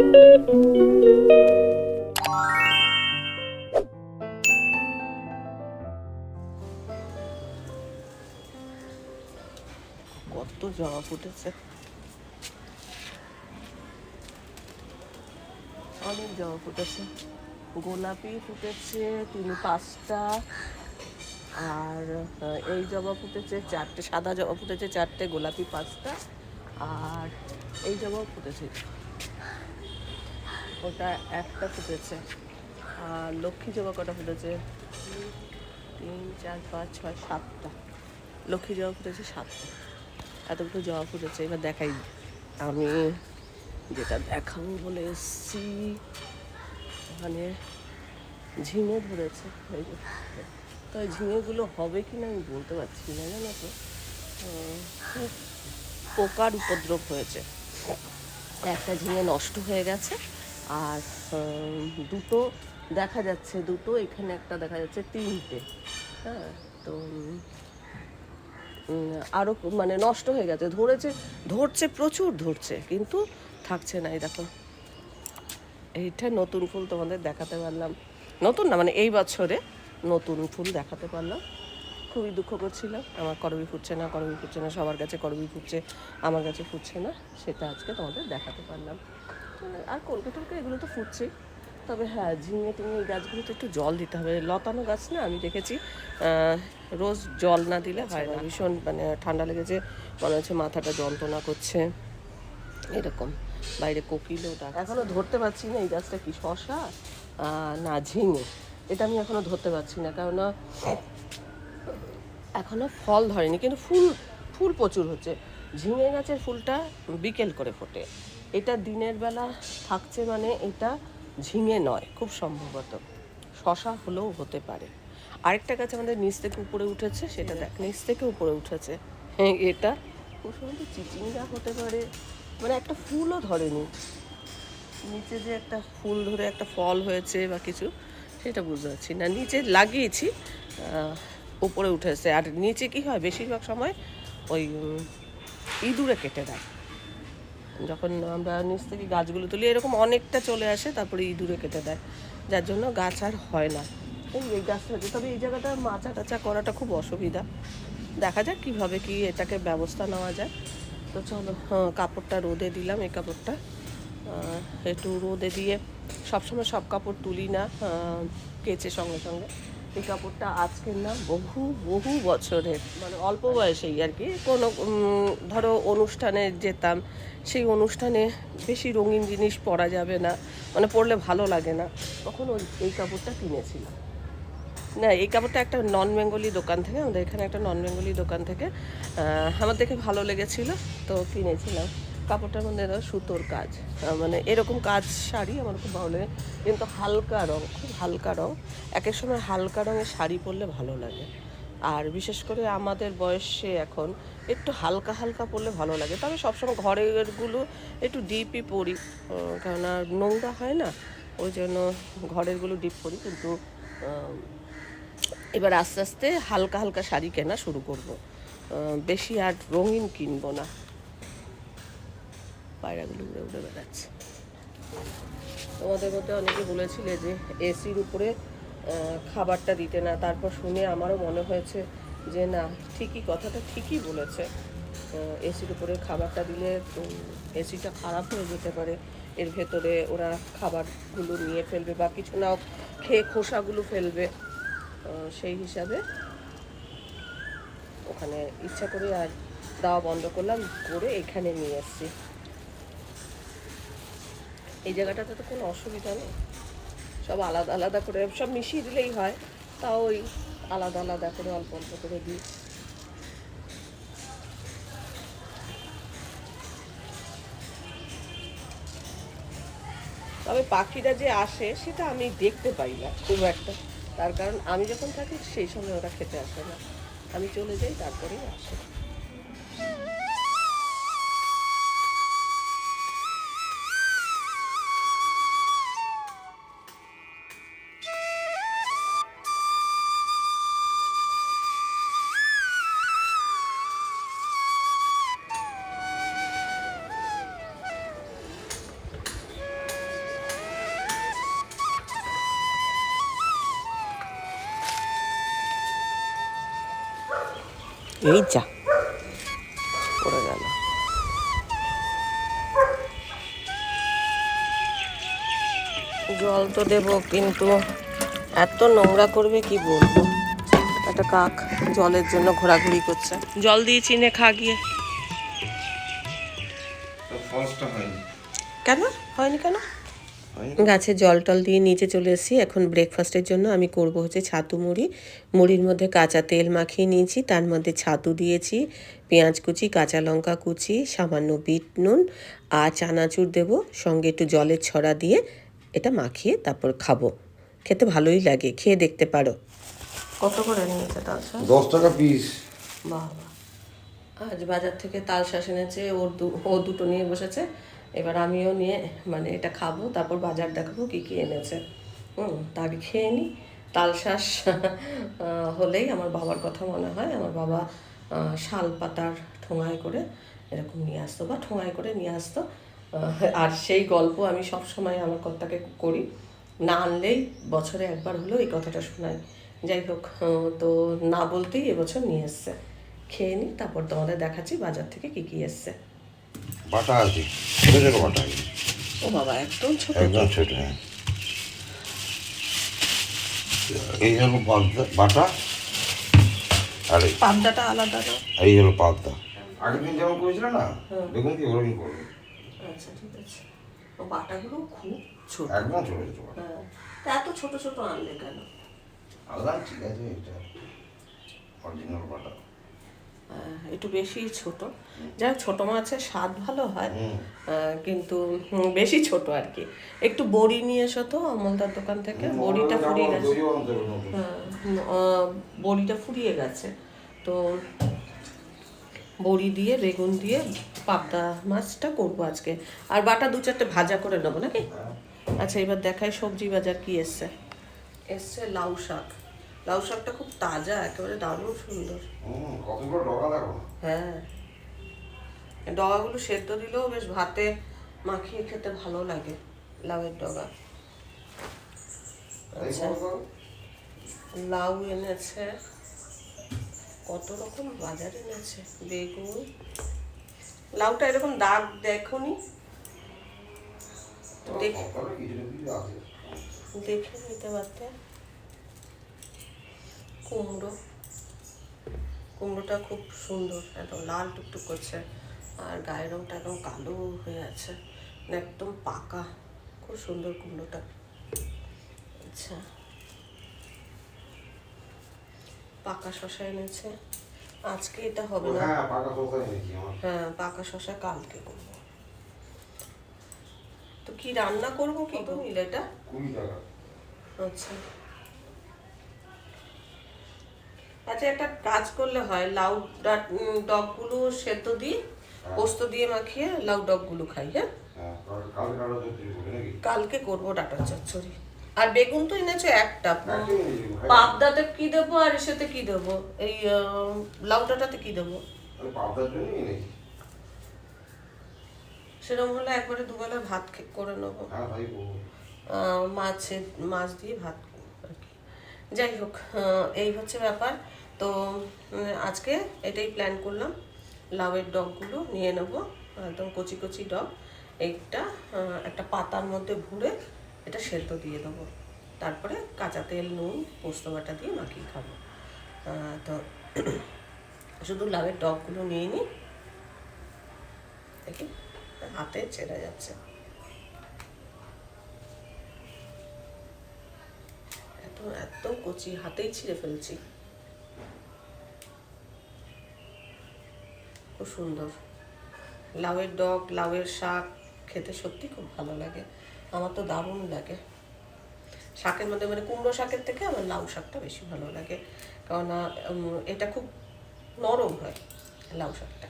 কত জবা ফুটেছে, অনেক জবা ফুটেছে। গোলাপি ফুটেছে 3-5টা, আর এই জবা ফুটেছে 4টে, সাদা জবা ফুটেছে 4টে, গোলাপি 5টা, আর এই জবাও ফুটেছে, ওটা একটা ফুটেছে। আর লক্ষ্মী জবা কটা ফুটেছে? 3, 4, 5, 6, 7টা লক্ষ্মী জবা ফুটেছে, 7টা। এতগুলো জবা ফুটেছে। এবার দেখাই, আমি যেটা দেখাবো বলে এসছি, ওখানে ঝিঙে ধরেছে। এই যে, তো এই ঝিঙেগুলো হবে কি না আমি বলতে পারছি না, জানো তো। পোকার উপদ্রব হয়েছে, একটা ঝিঙে নষ্ট হয়ে গেছে, আর দুটো দেখা যাচ্ছে, দুটো এখানে একটা দেখা যাচ্ছে, 3টে। হ্যাঁ, তো আরও মানে নষ্ট হয়ে গেছে, ধরছে প্রচুর ধরছে, কিন্তু থাকছে না। এই দেখো, এইটা নতুন ফুল তোমাদের দেখাতে পারলাম, নতুন না মানে এই বছরে নতুন ফুল দেখাতে পারলাম। খুবই দুঃখ করছিলাম, আমার করবি ফুটছে না, করবি ফুটছে না, সবার কাছে করবি ফুটছে, আমার কাছে ফুটছে না, সেটা আজকে তোমাদের দেখাতে পারলাম। আর কলকাতার এগুলো তো ফুটছেই, তবে হ্যাঁ, ঝিঙে টিঙে এই গাছগুলোতে একটু জল দিতে হবে। লতানো গাছ না, আমি দেখেছি রোজ জল না দিলে হয় না। ভীষণ মানে ঠান্ডা লেগেছে, মনে হচ্ছে মাথাটা যন্ত্রণা করছে, এরকম। বাইরে কোকিলও ডাক, এখনও ধরতে পারছি না এই গাছটা কি শসা না ঝিঙে, এটা আমি এখনও ধরতে পারছি না, কেননা এখনও ফল ধরেনি, কিন্তু ফুল ফুল প্রচুর হচ্ছে। ঝিঙে গাছের ফুলটা বিকেল করে ফোটে, এটা দিনের বেলা থাকছে, মানে এটা ঝিঙে নয় খুব সম্ভবত, শশা হলেও হতে পারে। আরেকটা গাছ আমাদের নিচ থেকে উপরে উঠেছে, সেটা দেখ, নিচ থেকে উপরে উঠেছে। হ্যাঁ, এটা খুব সম্ভবত চিচিঙ্গা হতে পারে, মানে একটা ফুলও ধরেনি, নিচে যে একটা ফুল ধরে একটা ফল হয়েছে বা কিছু, সেটা বুঝতে পারছি না। নিচে লাগিয়েছি, উপরে উঠেছে। আর নিচে কি হয়, বেশিরভাগ সময় ওই ইঁদুরে কেটে দেয়, যখন আমরা নিচ থেকে গাছগুলো তুলি এরকম অনেকটা চলে আসে, তারপরে ইঁদুরে কেটে দেয়, যার জন্য গাছ আর হয় না। এই গাছটা হচ্ছে, তবে এই জায়গাটা মাচা টাচা করাটা খুব অসুবিধা। দেখা যাক কীভাবে কি এটাকে ব্যবস্থা নেওয়া যায়। তো চলো, কাপড়টা রোদে দিলাম, এই কাপড়টা একটু রোদে দিয়ে, সবসময় সব কাপড় তুলি না কেচে সঙ্গে সঙ্গে। এই কাপড়টা আজকের না, বহু বহু বছরের, মানে অল্প বয়সেই আর কি, কোনো ধরো অনুষ্ঠানে যেতাম, সেই অনুষ্ঠানে বেশি রঙিন জিনিস পরা যাবে না, মানে পরলে ভালো লাগে না, তখন এই কাপড়টা কিনেছিলাম। না, এই কাপড়টা একটা নন বেঙ্গলি দোকান থেকে, আমাদের এখানে একটা নন বেঙ্গলি দোকান থেকে আমার দেখে ভালো লেগেছিলো, তো কিনেছিলাম। কাপড়টার মধ্যে সুতোর কাজ, মানে এরকম কাজ শাড়ি আমার খুব ভালো লাগে, কিন্তু হালকা রঙ, খুব হালকা রঙ। একের সময় হালকা রঙের শাড়ি পরলে ভালো লাগে, আর বিশেষ করে আমাদের বয়সে এখন একটু হালকা হালকা পরলে ভালো লাগে। তবে সবসময় ঘরেরগুলো একটু ডিপই পরি, কেননা নোংরা হয় না, ওই জন্য ঘরেরগুলো ডিপ পরি। কিন্তু এবার আস্তে আস্তে হালকা হালকা শাড়ি কেনা শুরু করব, বেশি আর রঙিন কিনবো না। পায়রাগুলো উড়ে উড়ে বেড়াচ্ছে। তোমাদের মধ্যে অনেকে বলেছিলে যে এসির উপরে খাবারটা দিতে না, তারপর শুনে আমারও মনে হয়েছে যে না, ঠিকই, কথাটা ঠিকই বলেছে। এসির উপরে খাবারটা দিলে এসিটা খারাপ হয়ে যেতে পারে, এর ভেতরে ওরা খাবারগুলো নিয়ে ফেলবে বা কিছু না খেয়ে খোসাগুলো ফেলবে, সেই হিসাবে ওখানে ইচ্ছা করে আর দেওয়া বন্ধ করলাম, করে এখানে নিয়ে এসছি। এই জায়গাটাতে তো কোনো অসুবিধা নেই, সব আলাদা আলাদা করে সব মিশিয়ে দিলেই হয়, তাও ওই আলাদা আলাদা করে অল্প অল্প করে দিই। তবে পাখিরা যে আসে সেটা আমি দেখতে পাই না খুব একটা, তার কারণ আমি যখন থাকি সেই সময় ওরা খেতে আসে না, আমি চলে যাই তারপরেই আসে। এই যা পড়ে গেল। জল তো দেবো, কিন্তু এত নোংরা করবে কি বলবো। একটা কাক জলের জন্য ঘোরাঘুরি করছে। জল দিয়ে চিনে খা গিয়ে। কেন হয়নি কেন? গাছে জল টল দিয়ে নিচে চলে এসেছি। এখন ব্রেকফাস্টের জন্য আমি করব হচ্ছে ছাতু মুড়ি। মুড়ির মধ্যে কাঁচা তেল মাখিয়ে নিয়েছি, তার মধ্যে ছাতু দিয়েছি, পেঁয়াজ কুচি, কাঁচা লঙ্কা কুচি, সামান্য বিট নুন আর চানাচুর দেবো, সঙ্গে একটু জলের ছড়া দিয়ে এটা মাখিয়ে তারপর খাবো। খেতে ভালোই লাগে, খেয়ে দেখতে পারো। কত করে নিয়েছে তালশাঁস? 10 টাকা পিস। বাবা, আজ বাজার থেকে তালশাঁস এনেছে, ও দুটো নিয়ে বসেছে। এবার আমিও নিয়ে মানে এটা খাবো, তারপর বাজার দেখাবো কী কী এনেছে। তার খেয়ে নিই। তালশাঁস হলেই আমার বাবার কথা মনে হয়। আমার বাবা শাল পাতার ঠোঙায় করে এরকম নিয়ে আসতো, বা ঠোঙায় করে নিয়ে আসতো। আর সেই গল্প আমি সব সময় আমার কর্তাকে করি, না আনলেই বছরে একবার হলেও এই কথাটা শোনাই। যাই হোক, তো না বলতেই এবছর নিয়ে এসছে। খেয়ে নিই, তারপর তোমাদের দেখাচ্ছি বাজার থেকে কী কী এসছে। বাটা আছে, ছোট ছোট বাটা আছে। ও বাবা, একদম ছোট। একদম ছোট। হ্যাঁ, এই হলো বাটা, আর পাবদাটা আলাদা না? এই হলো পাবদা। আগের দিন যেমন করেছিল না, দেখুন কি ওরকম করবো। আচ্ছা ঠিক আছে। ও বাটাগুলো খুব ছোট, একদম ছোট ছোট বাটা। হ্যাঁ। তা এত ছোট ছোট আনলে কেন? আলাদা ঠিক আছে, এটা অরিজিনাল বাটা। একটু বেশি ছোট। যাই হোক, ছোটো মাছের স্বাদ ভালো হয়, কিন্তু বেশি ছোট আর কি। একটু বড়ি নিয়ে এসো তো অমলদার দোকান থেকে। বড়িটা ফুরিয়ে গেছে। হ্যাঁ, বড়িটা ফুরিয়ে গেছে, তো বড়ি দিয়ে বেগুন দিয়ে পাবদা মাছটা করবো আজকে। আর বাটা 2-4টে ভাজা করে নেবো নাকি। আচ্ছা, এবার দেখাই সবজি বাজার কি এসছে। এসছে লাউ শাক। লাউ শাকটা খুব তাজা, একেবারে দারুণ সুন্দর। কতগুলো ডগা দেখো। হ্যাঁ, ডগাগুলো সেদ্ধ দিলেও বেশ ভাতে মাখিয়ে খেতে ভালো লাগে, লাউয়ের ডগা। আচ্ছা, লাউ এনেছে, কত রকম বাজার এনেছে। বেগুন, লাউটা এরকম দাগ দেখোনি? দেখে নিতে পারতে। কুমড়োটা খুব সুন্দর, একদম লাল টুকটুক করছে, আর গায়ের রংটা একদম কালো হয়ে আছে, একদম পাকা। খুব সুন্দর কুমড়োটা। আচ্ছা, পাকা শশা এনেছে। আজকে এটা হবে না। হ্যাঁ, পাকা শশা কালকে করবো। তো কি রান্না করবো, কি তো নিলে এটা? 20 টাকা। আচ্ছা আচ্ছা, একটা কাজ করলে হয়, লাউ ডগগুলো সেদ্ধ দিয়ে পোস্ত দিয়ে মাখিয়ে লাউ ডগগুলো খাই। হ্যাঁ, কালকে করবো ডাঁটার চচ্চড়ি। আর বেগুন তো এনেছে একটা। পাবদাতে কি দেবো আর এসাতে কি দেবো? এই লাউ ডাঁটাতে কি দেবো? সেরকম হলে একবারে দুবেলা ভাত করে নেবো। মাছ দিয়ে ভাত আর কি। যাই হোক, এই হচ্ছে ব্যাপার। তো আজকে এটাই প্ল্যান করলাম। লাউয়ের ডগগুলো নিয়ে নেব, একদম কচি কচি ডগ। এইটা একটা পাতার মধ্যে ভরে এটা সেদ্ধ দিয়ে দেবো, তারপরে কাঁচা তেল, নুন, পোস্ত বাটা দিয়ে মাখিয়ে খাবো। তো শুধু লাউয়ের ডগগুলো নিয়ে নিই। দেখি হাতে ছেড়ে যাচ্ছে, একদম কচি, হাতেই ছিঁড়ে ফেলছি। খুব সুন্দর লাউয়ের ডগ, লাউয়ের শাক খেতে সত্যি খুব ভালো লাগে। আমার তো দারুণ লাগে। শাকের মধ্যে মানে কুমড়ো শাকের থেকে আমার লাউ শাকটা বেশি ভালো লাগে, কারণ এটা খুব নরম হয় লাউ শাকটা।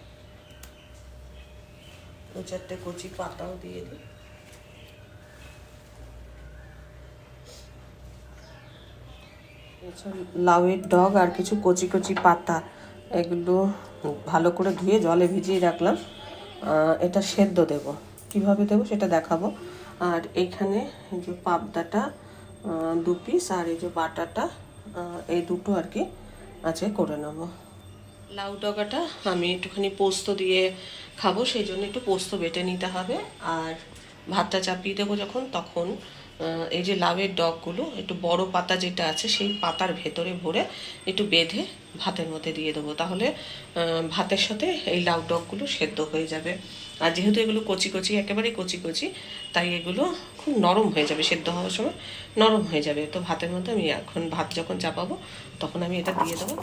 2-4টে কচি পাতাও দিয়ে দিই। লাউয়ের ডগ আর কিছু কচি কচি পাতা, এগুলো ভালো করে ধুয়ে জলে ভিজিয়ে রাখলাম। এটা সেদ্ধ দেব, কিভাবে দেব সেটা দেখাবো। আর এইখানে যে পাবদাটা 2 পিস, আর এই যে বাটাটা এই দুটো আর কি আছে, করে নেব। লাউ ডগাটা আমি একটুখানি পোস্ত দিয়ে খাবো, সেই জন্য একটু পোস্ত বেটে নিতে হবে। আর ভাতটা চাপিয়ে দেবো যখন, তখন এই যে লাউয়ের ডগগুলো একটু বড় পাতা যেটা আছে সেই পাতার ভেতরে ভরে একটু বেঁধে ভাতের মধ্যে দিয়ে দেবো, তাহলে ভাতের সাথে এই লাউ ডগগুলো সেদ্ধ হয়ে যাবে। আর যেহেতু এগুলো কচি কচি, একেবারেই কচি কচি, তাই এগুলো খুব নরম হয়ে যাবে, সেদ্ধ হওয়ার সময় নরম হয়ে যাবে। তো ভাতের মধ্যে আমি এখন ভাত যখন চাপাবো তখন আমি এটা দিয়ে দেবো।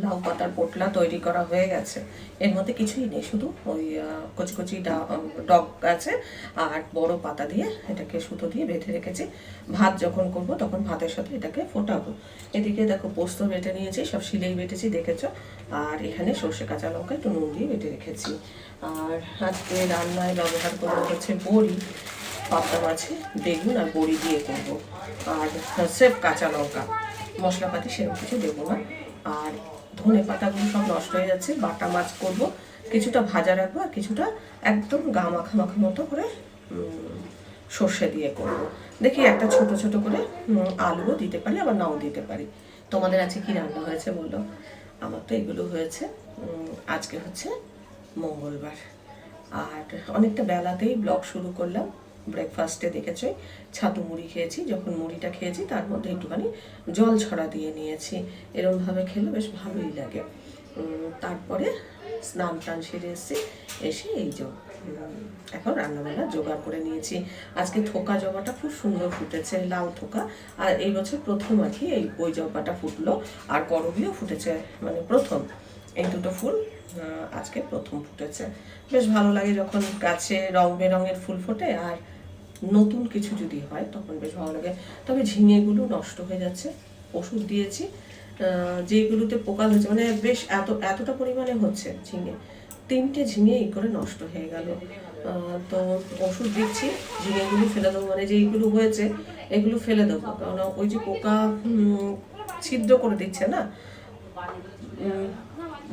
লাউ পাতার পোটলা তৈরি করা হয়ে গেছে। এর মধ্যে কিছুই নেই, শুধু ওই কচি কচি ডগ আছে আর বড় পাতা দিয়ে এটাকে সুতো দিয়ে বেঁধে রেখেছি। ভাত যখন করব তখন ভাতের সাথে এটাকে ফোটাবো। এদিকে দেখো পোস্ত বেটে নিয়েছি, সব শিলেই বেটেছি দেখেছো। আর এখানে সর্ষে কাঁচা লঙ্কা একটু নুন দিয়ে বেটে রেখেছি। আর আজকে রান্নায় ব্যবহার করবো হচ্ছে বড়ি, পাবদা মাছে বেগুন আর বড়ি দিয়ে করবো। আর স্রেফ কাঁচা লঙ্কা, মশলাপাতি সেরকম কিছু দেবো না। আর ধনে পাতাগুলো সব নষ্ট হয়ে যাচ্ছে, বাটা মাছ করব, কিছুটা ভাজা রাখবো আর কিছুটা একদম গা মাখা মাখা মতো করে সর্ষে দিয়ে করব। দেখি একটা ছোট ছোট করে আলুও দিতে পারি, আবার নাও দিতে পারি। তোমাদের আজকে কি রান্না হয়েছে বলো? আমার তো এগুলো হয়েছে। আজকে হচ্ছে মঙ্গলবার, আর অনেকটা বেলাতেই ব্লগ শুরু করলাম। ব্রেকফাস্টে দেখেছই ছাতু মুড়ি খেয়েছি, যখন মুড়িটা খেয়েছি তার মধ্যে একটুখানি জল ছড়া দিয়ে নিয়েছি। এরমভাবে খেলে বেশ ভালোই লাগে। তারপরে স্নান টান সেরে এসেছি, এসে এই যে এখন রান্নাবান্না জোগাড় করে নিয়েছি। আজকে থোকা জবাটা খুব সুন্দর ফুটেছে, লাল থোকা। আর এই বছর প্রথম আর কি এই ওই জবাটা ফুটলো, আর করবিও ফুটেছে, মানে প্রথম এই দুটো ফুল আজকে প্রথম ফুটেছে। বেশ ভালো লাগে যখন গাছে রং বেরঙের ফুল ফোটে, আর নতুন কিছু যদি হয় তখন বেশ ভালো লাগে। তবে ঝিঙেগুলো নষ্ট হয়ে যাচ্ছে, ওষুধ দিয়েছি। যেগুলোতে পোকা হয়েছে, মানে বেশ এতটা পরিমাণে হচ্ছে ঝিঙে, 3টে ঝিঙে এই করে নষ্ট হয়ে গেল। তো ওষুধ দিচ্ছি, ঝিঙেগুলো ফেলে দেবো, মানে যেইগুলো হয়েছে এগুলো ফেলে দেবো, কারণ ওই যে পোকা ছিদ্র করে দিচ্ছে না,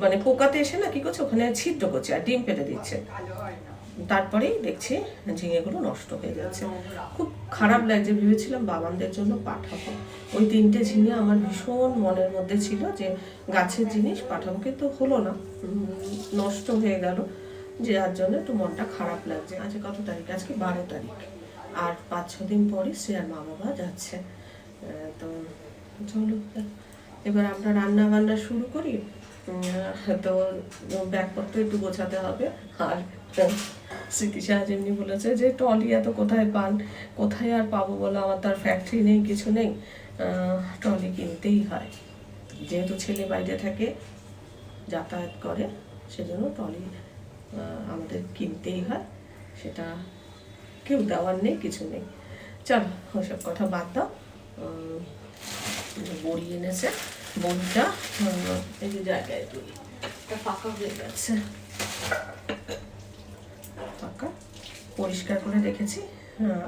মানে পোকাতে এসে না কি করছে, ওখানে ছিদ্র করছে আর ডিম পেটে দিচ্ছে। তারপরেই দেখছি ঝিঙেগুলো নষ্ট হয়ে যাচ্ছে, খুব খারাপ লাগছে। ভেবেছিলাম বাবানদের জন্য পাঠাবো, ওই 3টে ঝিঙে আমার ভীষণ মনের মধ্যে ছিল যে গাছের জিনিস পাঠাবো, কিন্তু হলো না, নষ্ট হয়ে গেল, যার জন্য একটু মনটা খারাপ লাগছে। আজকে কত তারিখ? আজকে 12 তারিখ, আর 5-6 দিন পরে শ্রেয়ার মা বাবা যাচ্ছে। তো চলো এবার আমরা রান্না বান্না শুরু করি। তো ব্যাগপত্র একটু গোছাতে হবে। আর স্মৃতিশা যেমনি বলেছে যে ট্রলি এত কোথায় পান, কোথায় আর পাবো বলো, আমার তার ফ্যাক্টরি নেই, কিছু নেই, ট্রলি কিনতেই হয়। যেহেতু ছেলে বাইরে থাকে, যাতায়াত করে, সেজন্য ট্রলি আমাদের কিনতেই হয়, সেটা কেউ দেওয়ার নেই, কিছু নেই। চলো ওসব কথা বাদ দাও। বড়ি এনেছে, বড়িটা এই যে জায়গায় তুলি, এটা ফাঁকা হয়ে গেছে, ফাঁকা পরিষ্কার করে রেখেছি।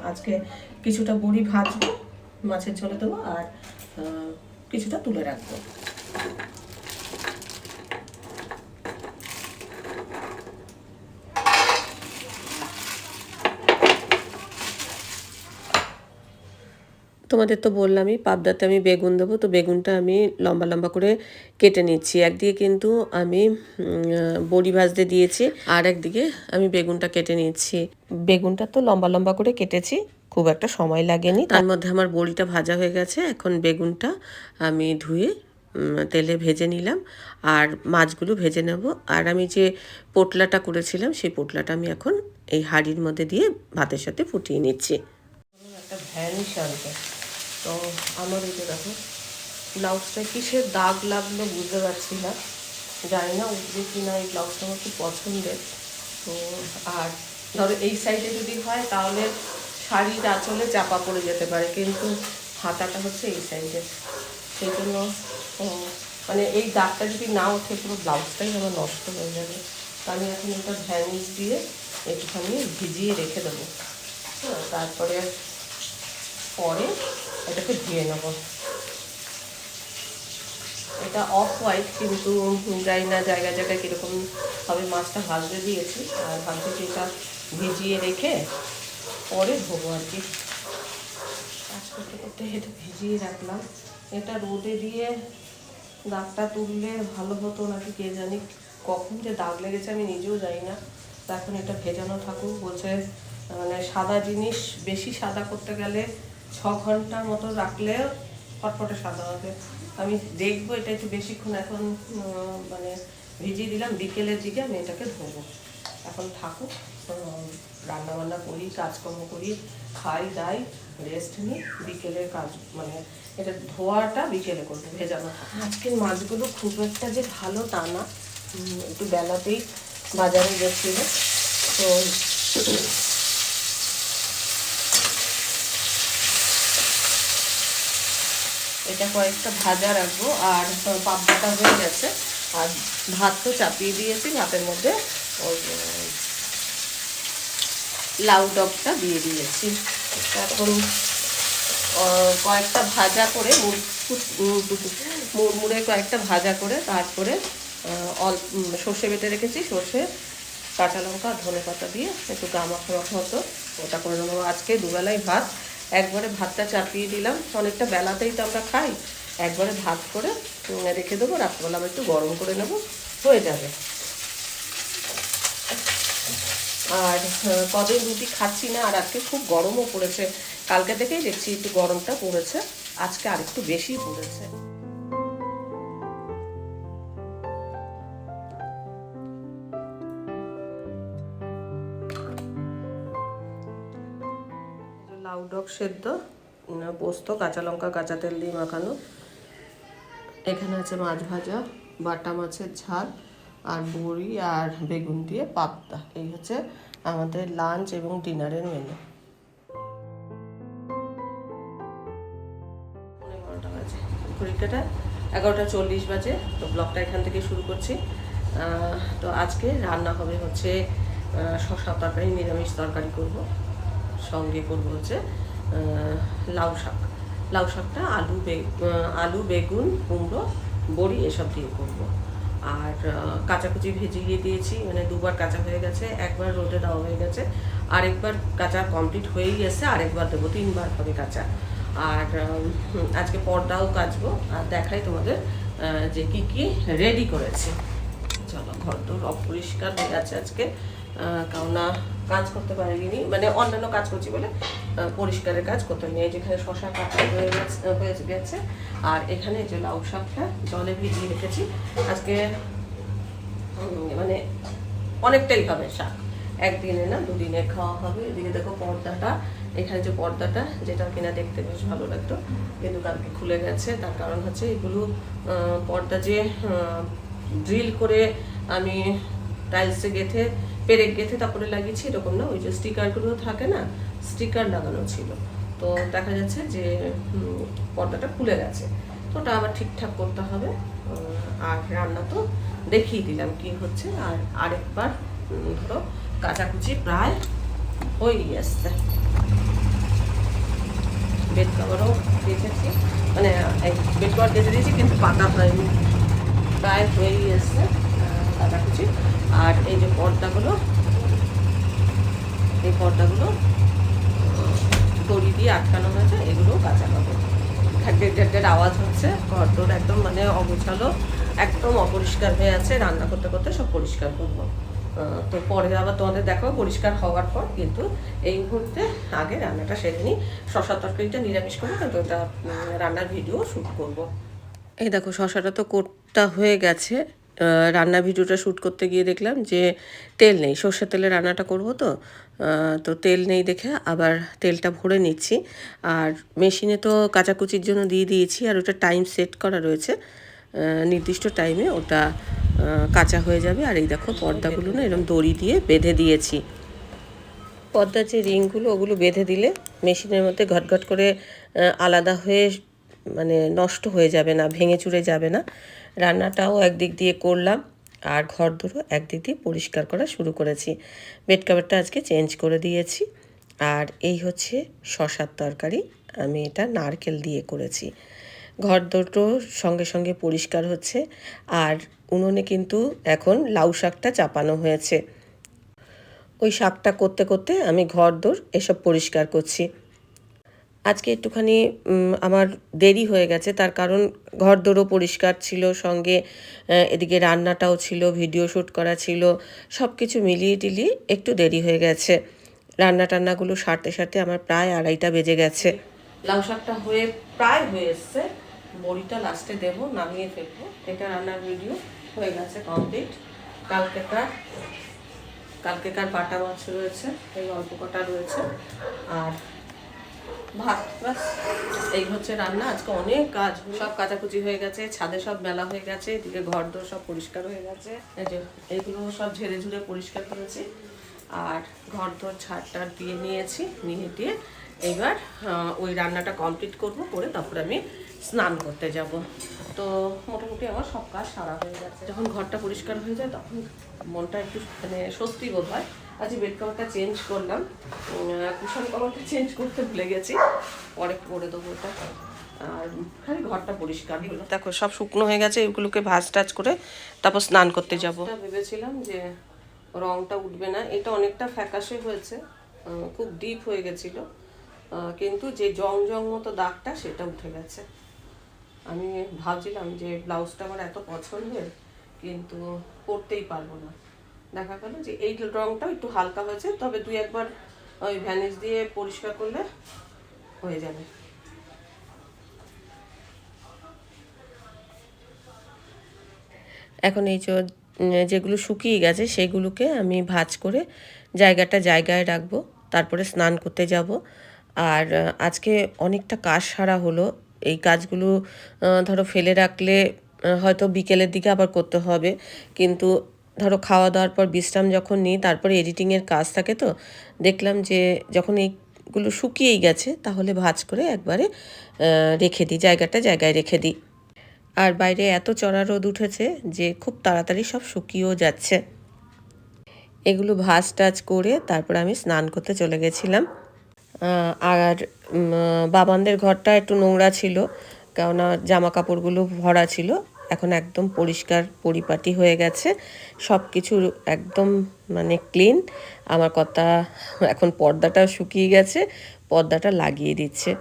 আজকে কিছুটা বড়ি ভাজবো, মাছের ঝোলে দেবো, আর কিছুটা তুলে রাখবো। তোমাদের তো বললামই পাবদাতে আমি বেগুন দেবো, তো বেগুনটা আমি লম্বা লম্বা করে কেটে নিচ্ছি। একদিকে কিন্তু আমি বড়ি ভাজতে দিয়েছি, আর একদিকে আমি বেগুনটা কেটে নিচ্ছি। বেগুনটা তো লম্বা লম্বা করে কেটেছি, খুব একটা সময় লাগেনি। তার মধ্যে আমার বড়িটা ভাজা হয়ে গেছে। এখন বেগুনটা আমি ধুয়ে তেলে ভেজে নিলাম, আর মাছগুলো ভেজে নেব। আর আমি যে পোটলাটা করেছিলাম সেই পোটলাটা আমি এখন এই হাঁড়ির মধ্যে দিয়ে ভাতের সাথে ফুটিয়ে নিচ্ছি। একটা ভ্যানিশ আনতে, তো আমার এই যে দেখো ব্লাউজটা কিসের দাগ লাগলো বুঝতে পারছি না, জানি না উঠবে কি না। এই ব্লাউজটা আমার খুব পছন্দের। তো আর ধরো এই সাইডে যদি হয় তাহলে শাড়ির আঁচলে চাপা পড়ে যেতে পারে, কিন্তু হাতাটা হচ্ছে এই সাইডে, সেই জন্য মানে এই দাগটা যদি না ওঠে পুরো ব্লাউজটাই আমার নষ্ট হয়ে যাবে। তো আমি এখন এটা ভ্যানিশ দিয়ে একটুখানি ভিজিয়ে রেখে দেবো। হ্যাঁ, তারপরে পরে এটাকে ধুয়ে নেব। এটা অফ হোয়াইট, কিন্তু জানি না জায়গায় জায়গায় কীরকম হবে। মাছটা ভাজতে দিয়েছি, আর ভাবছি এটা ভিজিয়ে রেখে পরে ধোবো আর কি। কাজ করতে করতে এটা ভিজিয়ে রাখলাম। এটা রোদে দিয়ে দাগটা তুললে ভালো হতো নাকি কে জানি, কখন যে দাগ লেগেছে আমি নিজেও জানি না। তো এখন এটা ভেজানো থাকুক বলছে। মানে সাদা জিনিস বেশি সাদা করতে গেলে 6 ঘন্টার মতো রাখলে ফটফটে সাদা হবে। আমি দেখবো এটা একটু বেশিক্ষণ এখন মানে ভিজিয়ে দিলাম। বিকেলের দিকে আমি এটাকে ধোবো। এখন থাকুক, রান্না বান্না করি, কাজকর্ম করি, খাই দাই, রেস্ট নিই। বিকেলের কাজ মানে এটা ধোয়াটা বিকেলে করবো, ভেজানো থাকে। আজকের মাছগুলো খুব একটা যে ভালো তা না, একটু বেলাতেই বাজারে গেছিল। তো এটা কয়েকটা ভাজা রাখবো। আর পাবদাটা হয়ে গেছে, আর ভাত তো চাপিয়ে দিয়েছি। ভাতের মধ্যে ওই লাউ ডগটা দিয়ে দিয়েছি। এখন কয়েকটা ভাজা করে মুড়মুড়ে কয়েকটা ভাজা করে তারপরে সর্ষে বেটে রেখেছি। সর্ষে, কাঁচা লঙ্কা, ধনেপাতা দিয়ে একটু গামাখা মতো ওটা করে নেবো। আজকে দুবেলায় ভাত, একবারে ভাতটা চাপিয়ে দিলাম। অনেকটা বেলাতেই তো আমরা খাই। একবারে ভাত করে রেখে দেবো, রাত্রবেলা একটু গরম করে নেব, হয়ে যাবে। আর কদিন রুটি খাচ্ছি না, আর আজকে খুব গরমও পড়েছে। কালকে থেকেই দেখছি একটু গরমটা পড়েছে, আজকে আর একটু বেশি পড়েছে। লাউ ডগ সেদ্ধ, পোস্ত, কাঁচা লঙ্কা, কাঁচা তেল দিয়ে মাখানো। এখানে আছে মাছ ভাজা, বাটা মাছের ঝাল, আর বড়ি আর বেগুন দিয়ে পাবদা। এই হচ্ছে আমাদের লাঞ্চ এবং ডিনারের মেনু। 11টা বাজে, ঘড়িকাটা 11:40 বাজে। তো ব্লগটা এখান থেকে শুরু করছি। তো আজকে রান্না হবে হচ্ছে শসা তরকারি, নিরামিষ তরকারি করব। সঙ্গে করব হচ্ছে লাউ শাক। লাউ শাকটা আলু, বেগুন, কুমড়ো, বড়ি এসব দিয়ে করব। আর কাঁচাকুচি ভেজিয়ে দিয়েছি, মানে দুবার কাঁচা হয়ে গেছে, একবার রোদে দেওয়া হয়ে গেছে, আরেকবার কাঁচা কমপ্লিট হয়েই গেছে, আরেকবার দেবো, 3বার হবে কাঁচা। আর আজকে পর্দাও কাচবো, আর দেখাই তোমাদের যে কি কি রেডি করেছি। চলো, ঘর তো অপরিষ্কার হয়ে গেছে আজকে, কারণ কাজ করতে পারিনি, মানে অন্যান্য কাজ করছি বলে পরিষ্কারের কাজ করতে হয়নি। যেখানে শশা কাটা হয়ে গেছে, আর এখানে যে লাউ শাকটা জলে ভিজিয়ে রেখেছি। আজকে মানে অনেকটাই হবে শাক, একদিনে না, দুদিনে খাওয়া হবে। এদিকে দেখো পর্দাটা, এখানে যে পর্দাটা, যেটা কিনা দেখতে বেশ ভালো লাগতো, কিন্তু কালকে খুলে গেছে। তার কারণ হচ্ছে এগুলো পর্দা যে ড্রিল করে আমি টাইলসে গেঁথে, পেরেক গেঁথে তারপরে লাগিয়েছি এরকম না, ওই যে স্টিকারগুলো থাকে না, স্টিকার লাগানো ছিল। তো দেখা যাচ্ছে যে পর্দাটা খুলে গেছে, তো ওটা আবার ঠিকঠাক করতে হবে। আর রান্না তো দেখিয়ে দিলাম কি হচ্ছে। আর আরেকবার ধরো কাচাকুচি প্রায় হয়েই আসছে। বেড কভারও গেঁথেছি, মানে বেড কভার গেঁথে দিয়েছি, কিন্তু পাতা হয়নি, প্রায় হয়েই এসছে কাচাকুচি। আর এই যে পর্দাগুলো, এই পর্দাগুলো দড়ি দিয়ে আটকানো হয়েছে, এগুলোও কাঁচা হবে। ঘ্যাটের আওয়াজ হচ্ছে, ঘরদোর একদম মানে অগোছালো, একদম অপরিষ্কার হয়ে আছে। রান্না করতে করতে সব পরিষ্কার করবো, তো পরে আবার তোমাদের দেখাবো পরিষ্কার হওয়ার পর। কিন্তু এই মুহূর্তে আগে রান্নাটা সেরে নিই। শশা তরকারিটা নিরামিষ করবো, কিন্তু ওটা রান্নার ভিডিও শ্যুট করব। এই দেখো, শশাটা তো কোটটা হয়ে গেছে। রান্নার ভিডিওটা শ্যুট করতে গিয়ে দেখলাম যে তেল নেই, সর্ষের তেলে রান্নাটা করব, তো তেল নেই দেখে আবার তেলটা ভরে নিচ্ছি। আর মেশিনে তো কাচাকুচির জন্য দিয়ে দিয়েছি, আর ওটা টাইম সেট করা রয়েছে, নির্দিষ্ট টাইমে ওটা কাঁচা হয়ে যাবে। আর এই দেখো পর্দাগুলো না এরকম দড়ি দিয়ে বেঁধে দিয়েছি। পর্দার যে রিংগুলো, ওগুলো বেঁধে দিলে মেশিনের মধ্যে ঘটঘট করে আলাদা হয়ে মানে নষ্ট হয়ে যাবে না, ভেঙে চুরে যাবে না। রান্নাটাও একদিক দিয়ে করলাম, আর ঘর দুটো একদিক দিয়ে পরিষ্কার করা শুরু করেছি। বেড কভারটা আজকে চেঞ্জ করে দিয়েছি। আর এই হচ্ছে শশার তরকারি, আমি এটা নারকেল দিয়ে করেছি। ঘর দুটো সঙ্গে সঙ্গে পরিষ্কার হচ্ছে। আর উনুনে কিন্তু এখন লাউ শাকটা চাপানো হয়েছে। ওই শাকটা করতে করতে আমি ঘর দোর এসব পরিষ্কার করছি। আজকে একটুখানি আমার দেরি হয়ে গেছে, তার কারণ ঘর দোরও পরিষ্কার ছিল, সঙ্গে এদিকে রান্নাটাও ছিল, ভিডিও শ্যুট করা ছিল, সব কিছু মিলিয়ে টিলিয়ে একটু দেরি হয়ে গেছে। রান্না টান্নাগুলো সারতে সারতে আমার প্রায় 2:30 বেজে গেছে। লাউ শাকটা প্রায় হয়ে এসছে, বড়িটা লাস্টে দেবো, নামিয়ে ফেলবো। এটা রান্নার ভিডিও হয়ে গেছে কমপ্লিট। কালকেকার বাটা মাছ রয়েছে, এই অল্প কটা রয়েছে, আর ভাত, বাস এই হচ্ছে রান্না। আজকে অনেক কাজ, সব কাচাকুচি হয়ে গেছে, ছাদে সব মেলা হয়ে গেছে, এদিকে ঘর দোর সব পরিষ্কার হয়ে গেছে। এই যে এইগুলো সব ঝেড়ে ঝুড়ে পরিষ্কার করেছি, আর ঘর দোর ঝাড়টা দিয়ে নিয়েছি, নিয়ে এইবার ওই রান্নাটা কমপ্লিট করব, করে তারপরে আমি স্নান করতে যাব। তো মোটামুটি আমার সব কাজ সারা হয়ে গেছে। যখন ঘরটা পরিষ্কার হয়ে যায় তখন মনটা একটু মানে স্বস্তি বোধ হয়। আজকে বেড কভারটা চেঞ্জ করলাম, কুশন কভারটা চেঞ্জ করতে ভুলে গেছি, পরে করে দেবো ওটা। আর খালি ঘরটা পরিষ্কার হলো। দেখো সব শুকনো হয়ে গেছে, এগুলোকে ভাজ টাজ করে তারপর স্নান করতে যাব। ভেবেছিলাম যে রংটা উঠবে না, এটা অনেকটা ফ্যাকাশে হয়েছে, খুব ডিপ হয়ে গেছিলো, কিন্তু যে জং জং মতো দাগটা সেটা উঠে গেছে। আমি ভাবছিলাম যে ব্লাউজটা আমার এত পছন্দের, কিন্তু পরতেই পারবো না। দেখা গেল যে এই রংটা একটু হালকা হয়েছে, তবে 2-1 বার ওই ভ্যানিশ দিয়ে পরিষ্কার করলে হয়ে যাবে। এখন এই যেগুলো শুকিয়ে গেছে সেগুলোকে আমি ভাঁজ করে জায়গায় রাখবো, তারপরে স্নান করতে যাব। আর আজকে অনেকটা কাজ সারা হলো। এই কাজগুলো ধরো ফেলে রাখলে হয়তো বিকেলের দিকে আবার করতে হবে, কিন্তু ধরো খাওয়া দাওয়ার পর বিশ্রাম যখন নিই, তারপরে এডিটিংয়ের কাজ থাকে, তো দেখলাম যে যখন এইগুলো শুকিয়েই গেছে তাহলে ভাঁজ করে একবারে রেখে দিই, জায়গায় রেখে দিই। আর বাইরে এত চড়া রোদ উঠেছে যে খুব তাড়াতাড়ি সব শুকিয়েও যাচ্ছে। এগুলো ভাঁজ টাজ করে তারপর আমি স্নান করতে চলে গেছিলাম। আর বাবানদের ঘরটা একটু নোংরা ছিল, কেননা জামা কাপড়গুলো ভরা ছিল। এখন একদম পরিষ্কার পরিপাটি হয়ে গেছে, সব কিছু একদম মানে ক্লিন। আমার কথা এখন পর্দাটাও শুকিয়ে গেছে, পর্দাটা লাগিয়ে দিচ্ছে।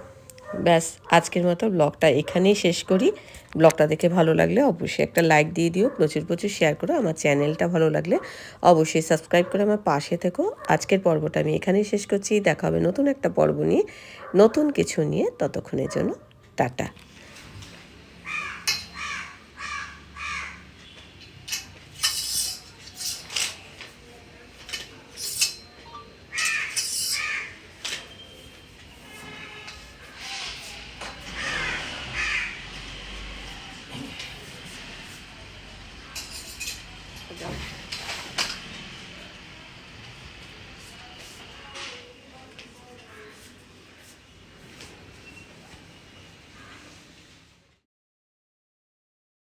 ব্যাস, আজকের মতো ব্লগটা এখানেই শেষ করি। ব্লগটা দেখে ভালো লাগলে অবশ্যই একটা লাইক দিয়ে দিও, প্রচুর শেয়ার করো। আমার চ্যানেলটা ভালো লাগলে অবশ্যই সাবস্ক্রাইব করে আমার পাশে থেকো। আজকের পর্বটা আমি এখানেই শেষ করছি। দেখা হবে নতুন একটা পর্ব নিয়ে, নতুন কিছু নিয়ে। ততক্ষণের জন্য টাটা। যাও।